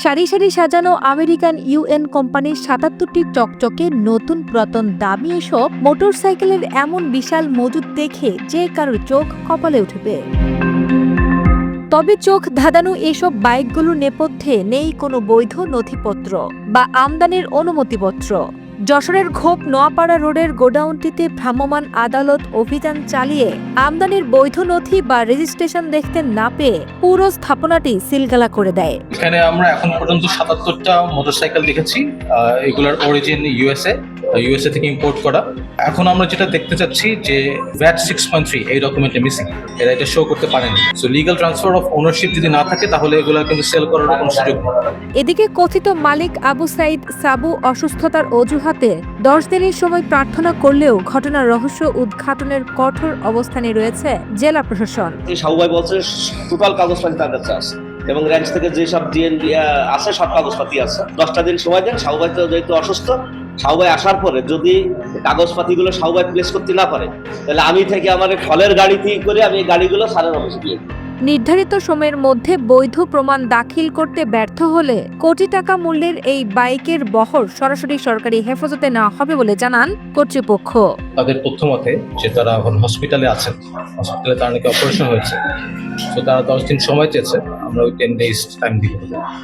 সারি সারি সাজানো আমেরিকান ইউএন কোম্পানির ৭৭টি চকচকে নতুন পুরাতন দামি এসব মোটরসাইকেলের এমন বিশাল মজুদ দেখে যে কারোর চোখ কপালে উঠবে। তবে চোখ ধাঁধানো এসব বাইকগুলোর নেপথ্যে নেই কোনো বৈধ নথিপত্র বা আমদানির অনুমতিপত্র। যশোরের ঘোপ নোয়াপাড়া রোডের গোডাউনটিতে ভ্রাম্যমাণ আদালত অভিযান চালিয়ে আমদানির বৈধ নথি বা রেজিস্ট্রেশন দেখতে না পেয়ে পুরো স্থাপনাটি সিলগালা করে দেয়। এখানে আমরা এখন পর্যন্ত ৭৭টা মোটরসাইকেল দেখেছি। এগুলোর অরিজিন ইউএসএ থেকে ইম্পোর্ট করা। এখন আমরা যেটা দেখতে চাচ্ছি যে VAT 6.3 এই ডকুমেন্টে মিসিং, এরা এটা শো করতে পারেনি। So legal transfer of ownership যদি না থাকে তাহলে এগুলো কিন্তু সেল করার কোনো সুযোগ নেই। এদিকে কথিত মালিক আবু সাইদ সাবু অসুস্থতার অজুহাতে 10 দিনের সময় প্রার্থনা করলেও ঘটনার রহস্য উদ্ঘাটনের কঠোর অবস্থানে রয়েছে জেলা প্রশাসন। সাবু ভাই বলছে টোটাল কাগজপাতি তার কাছে আছে এবং রেঞ্জ থেকে যেসব ডিএনডি আছে সব কাগজপাতি আছে। 10টা দিন সময় দেন। সাবু ভাই তো যেহেতু অসুস্থ, সাবু ভাই আসার পরে যদি কাগজপাতিগুলো সাবু ভাই প্লেস করতে না পারে তাহলে আমি থেকে আমার ফলের গাড়ি থেকে করে আমি এই গাড়িগুলো স্যারের অফিসে দিয়ে দিই। নির্ধারিত সময়ের মধ্যে বৈধ প্রমাণ দাখিল করতে ব্যর্থ হলে কোটি টাকা মূল্যের এই বাইকের বহর সরাসরি সরকারি হেফাজতে নেওয়া হবে বলে জানান কর্তৃপক্ষ। তাদের তথ্য মতে যে তারা এখন হসপিটালে আছেন, হসপিটালে তার নাকি অপারেশন হয়েছে। তো তারা 10 দিন সময় চেয়েছে, আমরা ওই 10 days টাইম দিব।